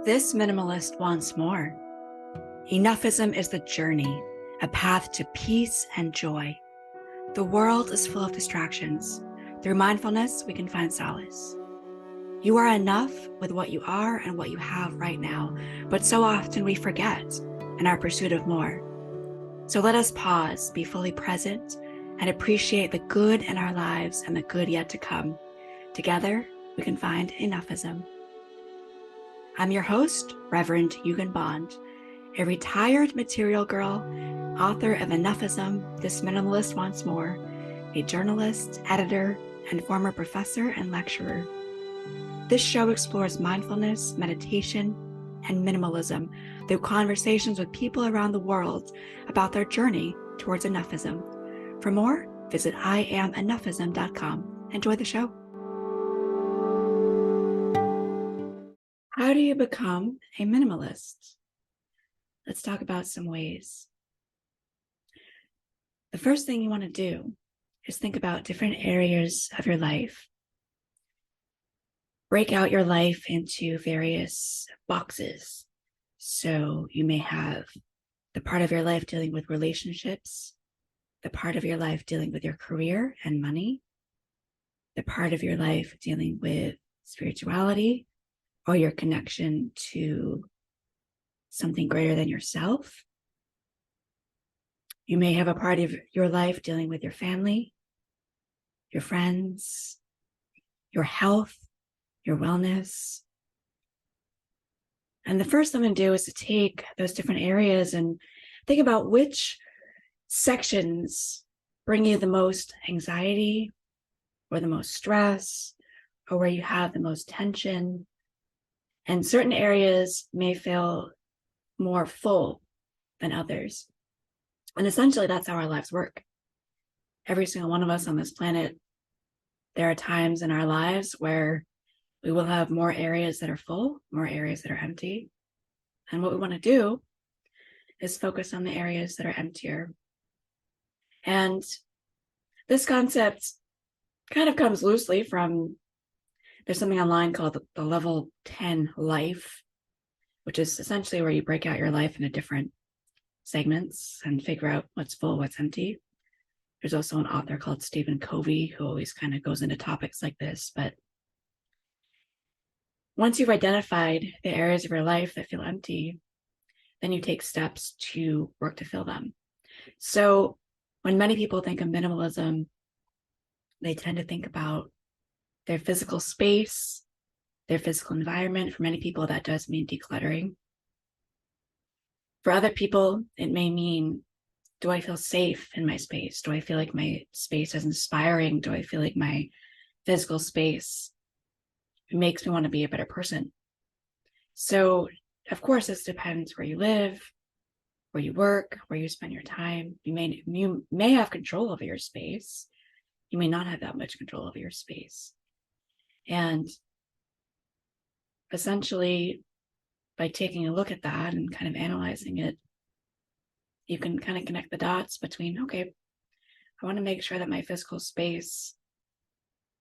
This minimalist wants more. Enough-ism is the journey, a path to peace and joy. The world is full of distractions. Through mindfulness, we can find solace. You are enough with what you are and what you have right now, but so often we forget in our pursuit of more. So let us pause, be fully present, and appreciate the good in our lives and the good yet to come. Together, we can find Enough-ism. I'm your host, Reverend Yugen Bond, a retired material girl, author of Enough-ism, This Minimalist Wants More, a journalist, editor, and former professor and lecturer. This show explores mindfulness, meditation, and minimalism through conversations with people around the world about their journey towards Enough-ism. For more, visit IamEnough-ism.com. Enjoy the show. How do you become a minimalist? Let's talk about some ways. The first thing you want to do is think about different areas of your life. Break out your life into various boxes. So you may have the part of your life dealing with relationships, the part of your life dealing with your career and money, the part of your life dealing with spirituality or your connection to something greater than yourself. You may have a part of your life dealing with your family, your friends, your health, your wellness. And the first thing I'm going to do is to take those different areas and think about which sections bring you the most anxiety or the most stress or where you have the most tension. And certain areas may feel more full than others. And essentially, that's how our lives work. Every single one of us on this planet, there are times in our lives where we will have more areas that are full, more areas that are empty. And what we want to do is focus on the areas that are emptier. And this concept kind of comes loosely from, there's something online called the Level 10 Life, which is essentially where you break out your life into different segments and figure out what's full, what's empty. There's also an author called Stephen Covey who always kind of goes into topics like this. But once you've identified the areas of your life that feel empty, then you take steps to work to fill them. So when many people think of minimalism, they tend to think about their physical space, their physical environment. For many people, that does mean decluttering. For other people, it may mean, do I feel safe in my space? Do I feel like my space is inspiring? Do I feel like my physical space makes me want to be a better person? So, of course, this depends where you live, where you work, where you spend your time. You may have control over your space. You may not have that much control over your space. And essentially, by taking a look at that and kind of analyzing it, you can kind of connect the dots between, okay, I want to make sure that my physical space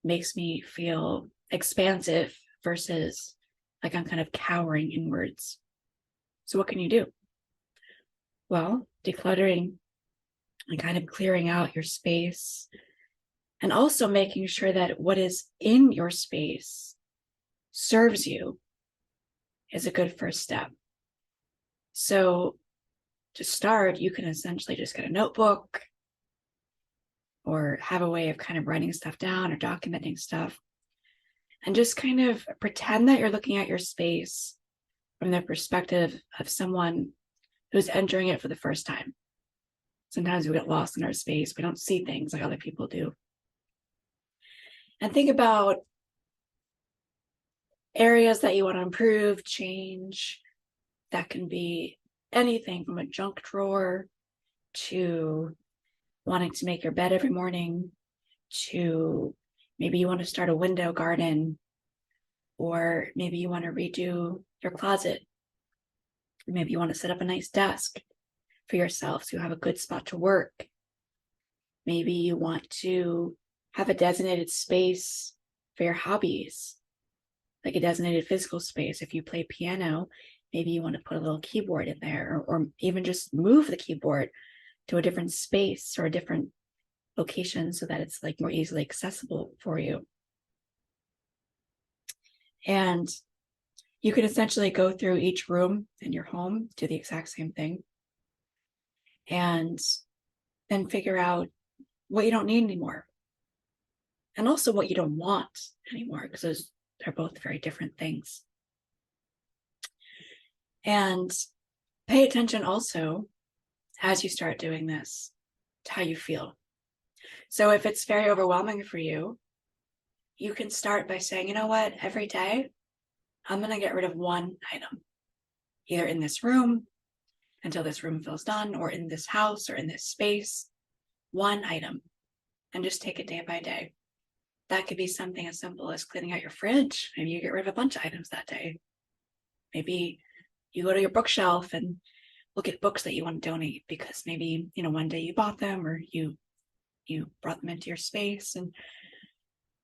makes me feel expansive versus like I'm kind of cowering inwards. So what can you do? Well, decluttering and kind of clearing out your space and also making sure that what is in your space serves you is a good first step. So to start, you can essentially just get a notebook or have a way of kind of writing stuff down or documenting stuff and just kind of pretend that you're looking at your space from the perspective of someone who's entering it for the first time. Sometimes we get lost in our space. We don't see things like other people do. And think about areas that you want to improve, change. That can be anything from a junk drawer to wanting to make your bed every morning to maybe you want to start a window garden, or maybe you want to redo your closet. Maybe you want to set up a nice desk for yourself so you have a good spot to work. Maybe you want to have a designated space for your hobbies. like a designated physical space. If you play piano, maybe you want to put a little keyboard in there, or even just move the keyboard to a different space or a different location so that it's like more easily accessible for you. And you can essentially go through each room in your home, do the exact same thing, and then figure out what you don't need anymore. And also what you don't want anymore, because those are both very different things. And pay attention also, as you start doing this, to how you feel. So if it's very overwhelming for you, you can start by saying, you know what, every day, I'm going to get rid of one item, either in this room until this room feels done, or in this house or in this space, one item, and just take it day by day. That could be something as simple as cleaning out your fridge. Maybe you get rid of a bunch of items that day. Maybe you go to your bookshelf and look at books that you want to donate because maybe, one day you bought them or you brought them into your space and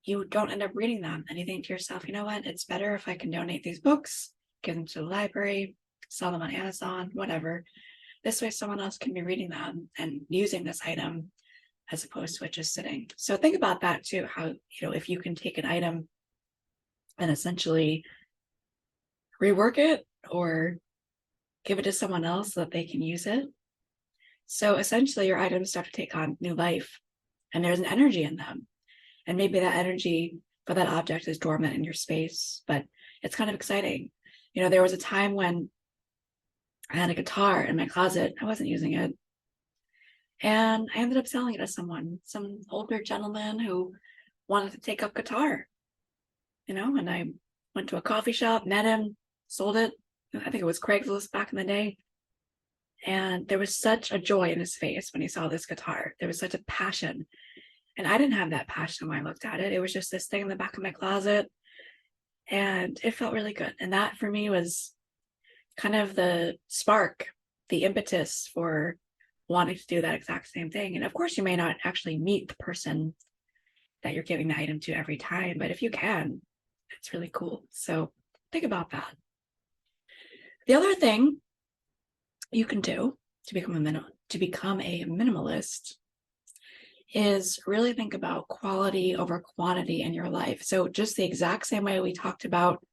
you don't end up reading them. And you think to yourself, you know what, it's better if I can donate these books, give them to the library, sell them on Amazon, whatever. This way someone else can be reading them and using this item as opposed to it just sitting. So think about that too, how, if you can take an item and essentially rework it or give it to someone else so that they can use it. So essentially your items start to take on new life and there's an energy in them. And maybe that energy for that object is dormant in your space, but it's kind of exciting. There was a time when I had a guitar in my closet. I wasn't using it. And I ended up selling it to some older gentleman who wanted to take up guitar, and I went to a coffee shop, met him, sold it. I think it was Craigslist back in the day. And there was such a joy in his face when he saw this guitar. There was such a passion. And I didn't have that passion when I looked at it. It was just this thing in the back of my closet. And it felt really good. And that for me was kind of the spark, the impetus for wanting to do that exact same thing. And of course, you may not actually meet the person that you're giving the item to every time, but if you can, it's really cool. So think about that. The other thing you can do to become a minimalist is really think about quality over quantity in your life. So just the exact same way we talked about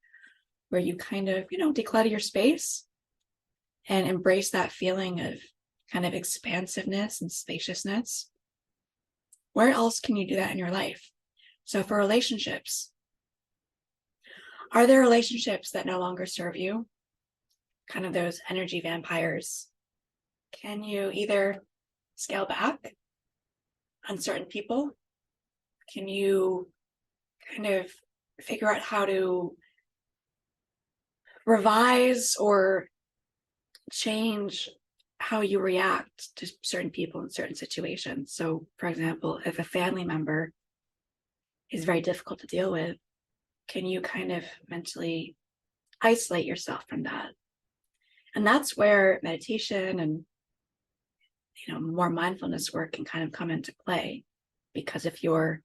where you kind of, declutter your space and embrace that feeling of kind of expansiveness and spaciousness. Where else can you do that in your life? So for relationships, are there relationships that no longer serve you? Kind of those energy vampires. Can you either scale back on certain people? Can you kind of figure out how to revise or change how you react to certain people in certain situations? So, for example, if a family member is very difficult to deal with, can you kind of mentally isolate yourself from that? And that's where meditation and more mindfulness work can kind of come into play. Because if you're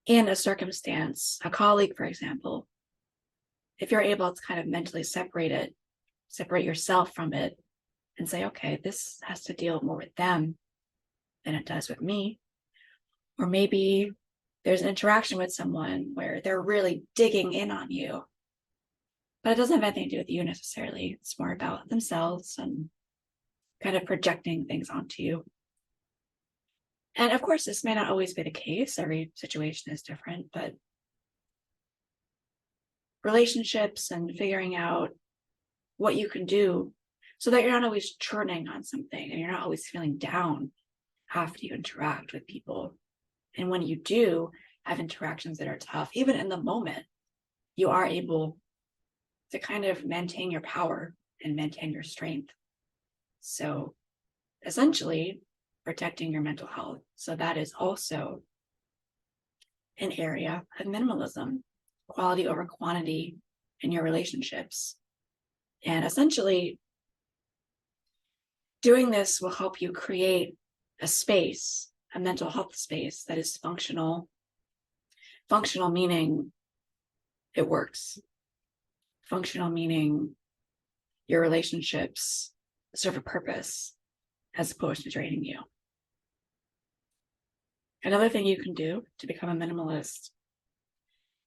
in a circumstance, a colleague, for example, if you're able to kind of mentally separate yourself from it and say, okay, this has to deal more with them than it does with me. Or maybe there's an interaction with someone where they're really digging in on you, but it doesn't have anything to do with you necessarily. It's more about themselves and kind of projecting things onto you. And of course, this may not always be the case. Every situation is different, but relationships and figuring out what you can do so that you're not always churning on something and you're not always feeling down after you interact with people. And when you do have interactions that are tough, even in the moment, you are able to kind of maintain your power and maintain your strength. So essentially protecting your mental health. So that is also an area of minimalism, quality over quantity in your relationships. And essentially doing this will help you create a space, a mental health space that is functional. Functional meaning it works. Functional meaning your relationships serve a purpose as opposed to draining you. Another thing you can do to become a minimalist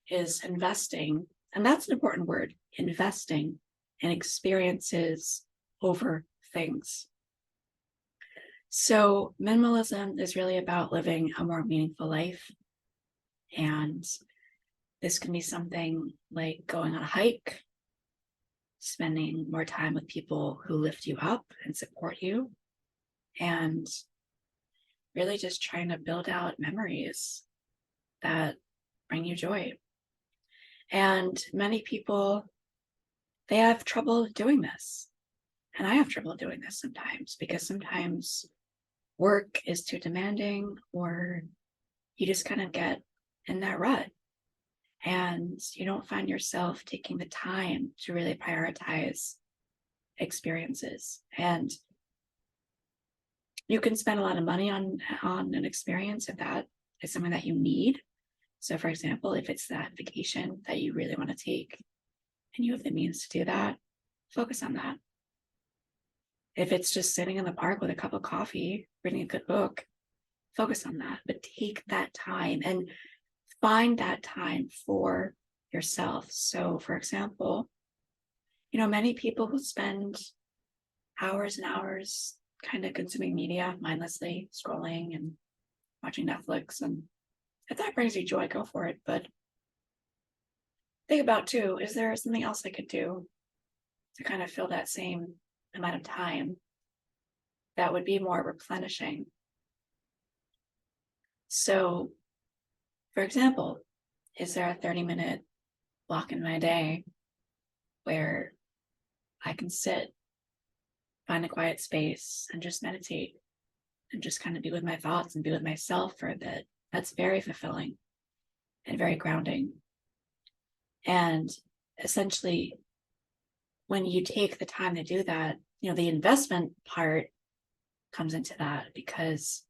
is investing, and that's an important word, investing in experiences over things. So minimalism is really about living a more meaningful life. And this can be something like going on a hike, spending more time with people who lift you up and support you, and really just trying to build out memories that bring you joy. And many people, they have trouble doing this. And I have trouble doing this sometimes because sometimes work is too demanding, or you just kind of get in that rut and you don't find yourself taking the time to really prioritize experiences. And you can spend a lot of money on an experience if that is something that you need. So for example, if it's that vacation that you really want to take and you have the means to do that, focus on that. If it's just sitting in the park with a cup of coffee, reading a good book, focus on that. But take that time and find that time for yourself. So for example, many people who spend hours and hours kind of consuming media mindlessly, scrolling and watching Netflix. And if that brings you joy, go for it. But think about too, is there something else I could do to kind of fill that same amount of time that would be more replenishing? So, for example, is there a 30-minute block in my day where I can sit, find a quiet space, and just meditate and just kind of be with my thoughts and be with myself for a bit? That's very fulfilling and very grounding. And essentially, when you take the time to do that, the investment part comes into that, because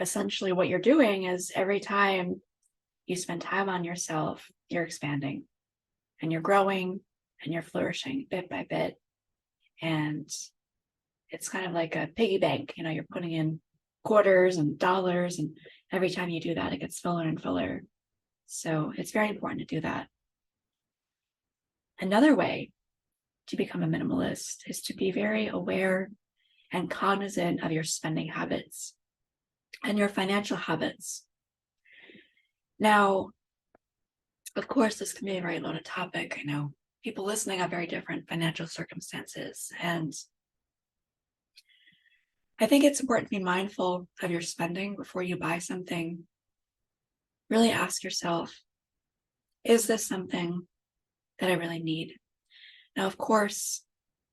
essentially what you're doing is every time you spend time on yourself, you're expanding and you're growing and you're flourishing bit by bit. And it's kind of like a piggy bank, you're putting in quarters and dollars, and every time you do that, it gets fuller and fuller. So it's very important to do that. Another way to become a minimalist is to be very aware and cognizant of your spending habits and your financial habits. Now, of course, this can be a very loaded topic. I know people listening have very different financial circumstances, and I think it's important to be mindful of your spending before you buy something. Really ask yourself, is this something that I really need? Now, of course,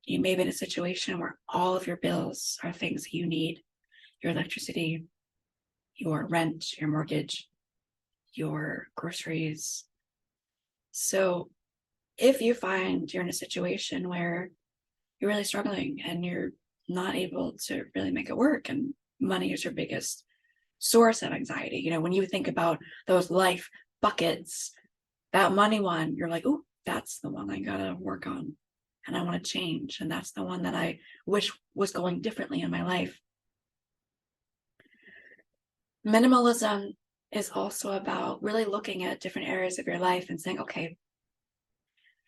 you may be in a situation where all of your bills are things that you need: your electricity, your rent, your mortgage, your groceries. So if you find you're in a situation where you're really struggling and you're not able to really make it work, and money is your biggest source of anxiety, when you think about those life buckets, that money one, you're like, oh, that's the one I gotta work on and I want to change. And that's the one that I wish was going differently in my life. Minimalism is also about really looking at different areas of your life and saying, okay,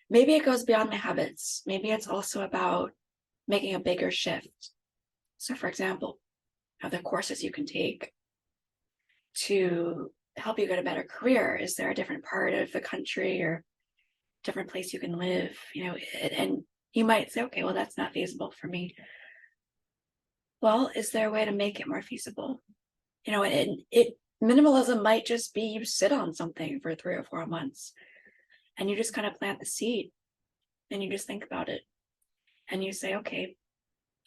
maybe it goes beyond my habits. Maybe it's also about making a bigger shift. So for example, are there courses you can take to help you get a better career? Is there a different part of the country or different place you can live? And you might say, okay, well, that's not feasible for me. Well, is there a way to make it more feasible? Minimalism might just be you sit on something for 3 or 4 months and you just kind of plant the seed and you just think about it and you say, okay,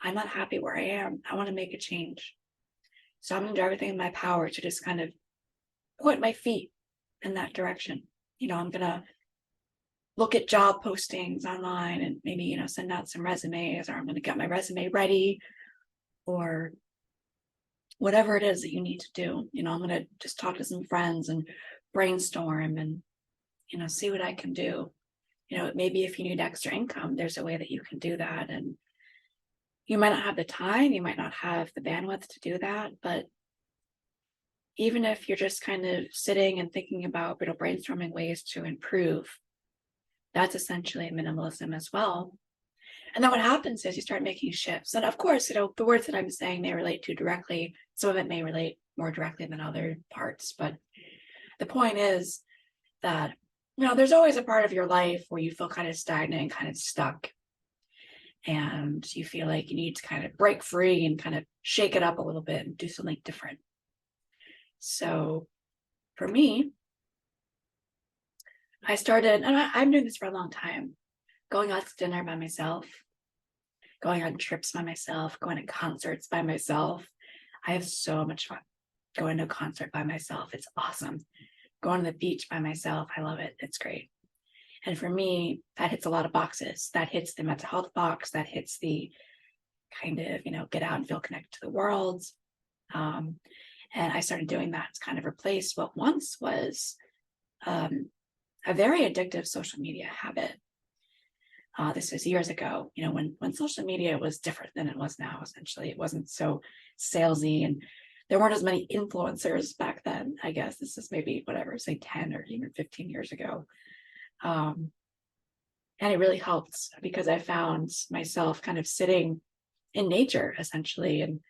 I'm not happy where I am. I want to make a change. So I'm going to do everything in my power to just kind of point my feet in that direction. I'm going to look at job postings online and maybe, send out some resumes, or I'm going to get my resume ready, or whatever it is that you need to do. I'm going to just talk to some friends and brainstorm and, see what I can do. Maybe if you need extra income, there's a way that you can do that. And you might not have the time, you might not have the bandwidth to do that, but even if you're just kind of sitting and thinking about, brainstorming ways to improve, that's essentially minimalism as well. And then what happens is you start making shifts. And of course, the words that I'm saying may relate to directly. Some of it may relate more directly than other parts. But the point is that, there's always a part of your life where you feel kind of stagnant and kind of stuck. And you feel like you need to kind of break free and kind of shake it up a little bit and do something different. So for me, I started, and I'm doing this for a long time, going out to dinner by myself, going on trips by myself, going to concerts by myself. I have so much fun going to a concert by myself. It's awesome. Going to the beach by myself. I love it. It's great. And for me, that hits a lot of boxes. That hits the mental health box. That hits the kind of, get out and feel connected to the world. And I started doing that to kind of replace what once was a very addictive social media habit. This was years ago, when social media was different than it was now. Essentially, it wasn't so salesy, and there weren't as many influencers back then. I guess this is maybe say 10 or even 15 years ago. And it really helped because I found myself kind of sitting in nature, essentially, and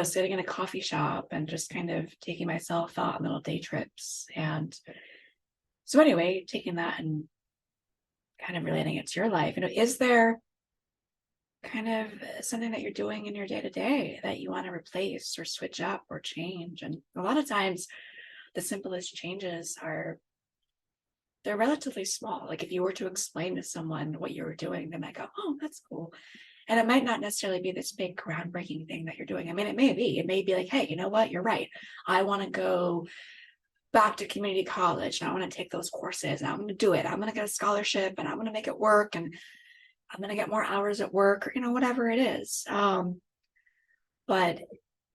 sitting in a coffee shop and just kind of taking myself out on little day trips. And so anyway, taking that and kind of relating it to your life, is there kind of something that you're doing in your day-to-day that you want to replace or switch up or change? And a lot of times the simplest changes they're relatively small. Like if you were to explain to someone what you were doing, they might go, oh, that's cool. And it might not necessarily be this big groundbreaking thing that you're doing. I mean, it may be like, hey, you know what? You're right. I want to go back to community college and I want to take those courses and I'm going to do it. I'm going to get a scholarship and I'm going to make it work and I'm going to get more hours at work or, whatever it is. But,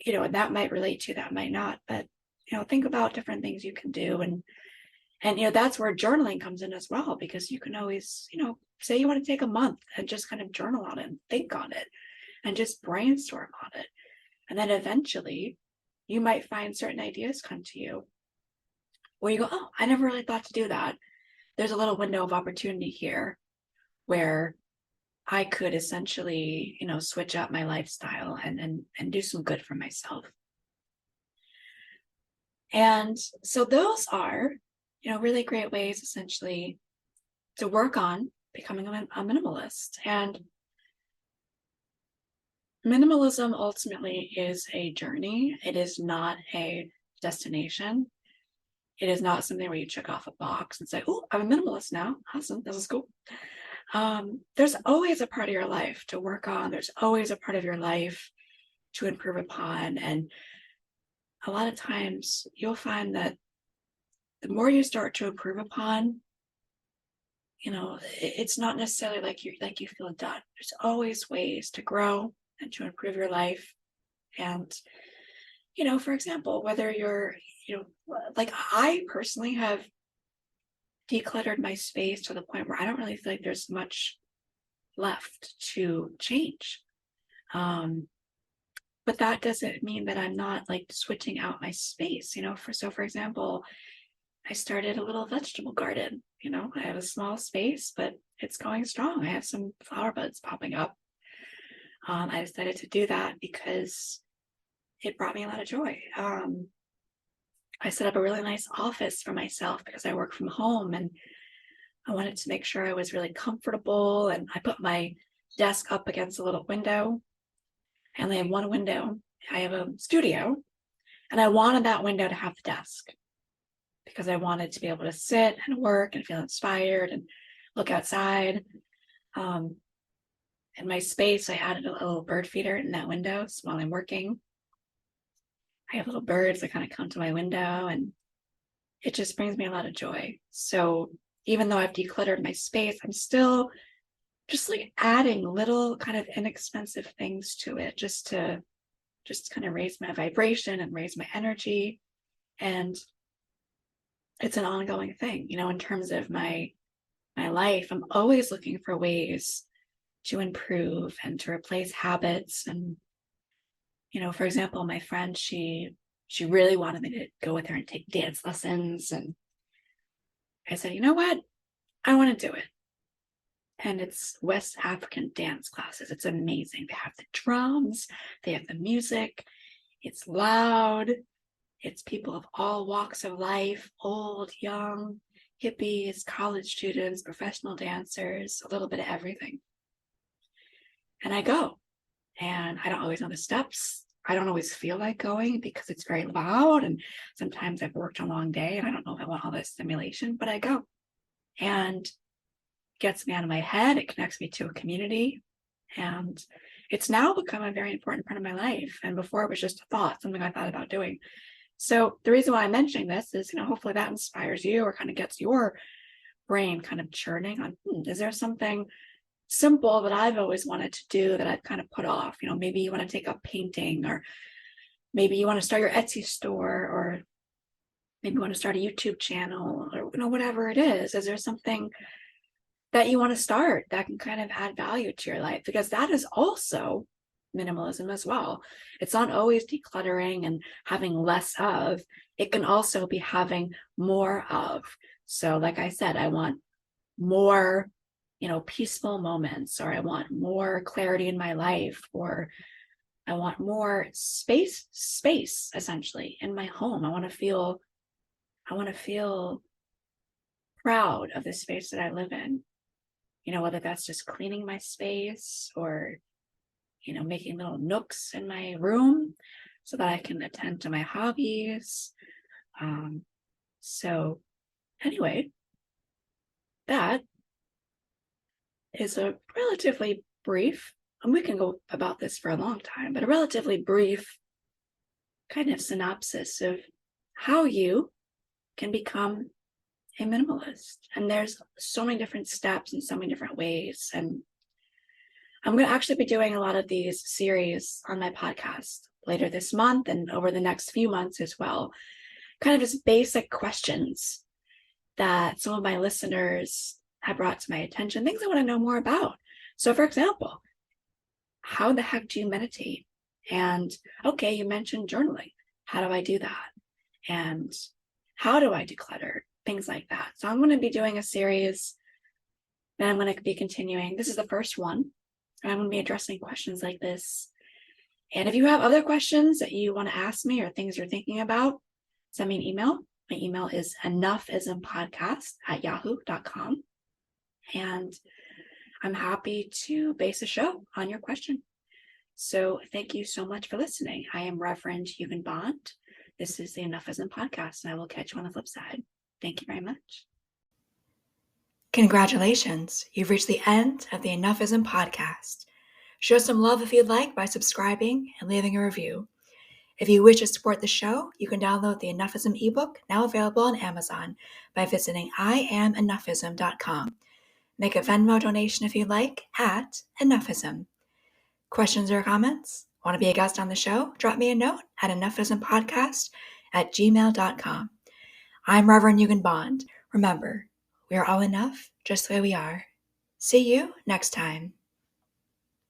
and that might relate to, that might not, but, think about different things you can do. And that's where journaling comes in as well, because you can always, say you want to take a month and just kind of journal on it and think on it and just brainstorm on it. And then eventually you might find certain ideas come to you where you go, oh, I never really thought to do that. There's a little window of opportunity here where I could essentially, switch up my lifestyle and do some good for myself. And so those are, really great ways essentially to work on becoming a minimalist. And minimalism ultimately is a journey. It is not a destination. It is not something where you check off a box and say, oh, I'm a minimalist now. Awesome. This is cool. There's always a part of your life to work on. There's always a part of your life to improve upon. And a lot of times you'll find that the more you start to improve upon, it's not necessarily like you feel done. There's always ways to grow and to improve your life. And, for example, whether you're, like I personally have decluttered my space to the point where I don't really feel like there's much left to change. But that doesn't mean that I'm not like switching out my space, for example, I started a little vegetable garden. I have a small space, but it's going strong. I have some flower buds popping up. I decided to do that because it brought me a lot of joy. I set up a really nice office for myself because I work from home and I wanted to make sure I was really comfortable. And I put my desk up against a little window. I only have one window. I have a studio and I wanted that window to have the desk, because I wanted to be able to sit and work and feel inspired and look outside. In my space, I added a little bird feeder in that window. So while I'm working, I have little birds that kind of come to my window and it just brings me a lot of joy. So even though I've decluttered my space, I'm still just like adding little kind of inexpensive things to it just to kind of raise my vibration and raise my energy. And it's an ongoing thing, in terms of my my life, I'm always looking for ways to improve and to replace habits. And, for example, my friend, she really wanted me to go with her and take dance lessons. And I said, you know what? I want to do it. And it's West African dance classes. It's amazing. They have the drums, they have the music, it's loud, it's people of all walks of life, old, young, hippies, college students, professional dancers, a little bit of everything. And I go, and I don't always know the steps. I don't always feel like going because it's very loud. And sometimes I've worked a long day and I don't know if I want all this stimulation, but I go. And gets me out of my head. It connects me to a community. And it's now become a very important part of my life. And before it was just a thought, something I thought about doing. So the reason why I'm mentioning this is, hopefully that inspires you or kind of gets your brain kind of churning on, is there something simple that I've always wanted to do that I've kind of put off? Maybe you want to take up painting, or maybe you want to start your Etsy store, or maybe you want to start a YouTube channel, or whatever it is. Is there something that you want to start that can kind of add value to your life? Because that is also minimalism as well. It's not always decluttering and having less of, it can also be having more of. So like I said, I want more, peaceful moments, or I want more clarity in my life, or I want more space essentially in my home. I want to feel proud of the space that I live in. Whether that's just cleaning my space, or, making little nooks in my room so that I can attend to my hobbies. So anyway, that is a relatively brief, and we can go about this for a long time, but a relatively brief kind of synopsis of how you can become a minimalist. And there's so many different steps and so many different ways. And I'm going to actually be doing a lot of these series on my podcast later this month and over the next few months as well. Kind of just basic questions that some of my listeners have brought to my attention, things I want to know more about. So, for example, how the heck do you meditate? And okay, you mentioned journaling. How do I do that? And how do I declutter? Things like that. So I'm going to be doing a series that I'm going to be continuing. This is the first one. And I'm going to be addressing questions like this. And if you have other questions that you want to ask me or things you're thinking about, send me an email. My email is enough-ism-podcast@yahoo.com. And I'm happy to base a show on your question. So thank you so much for listening. I am Reverend Eugen Bond. This is the Enough-ism podcast, and I will catch you on the flip side. Thank you very much. Congratulations, you've reached the end of the Enough-ism podcast. Show some love if you'd like by subscribing and leaving a review. If you wish to support the show, you can download the Enough-ism ebook, now available on Amazon, by visiting IamEnough-ism.com. Make a Venmo donation if you'd like at Enough-ism. Questions or comments? Want to be a guest on the show? Drop me a note at enough-ism-podcast@gmail.com. I'm Reverend Eugen Bond. Remember, we are all enough just the way we are. See you next time.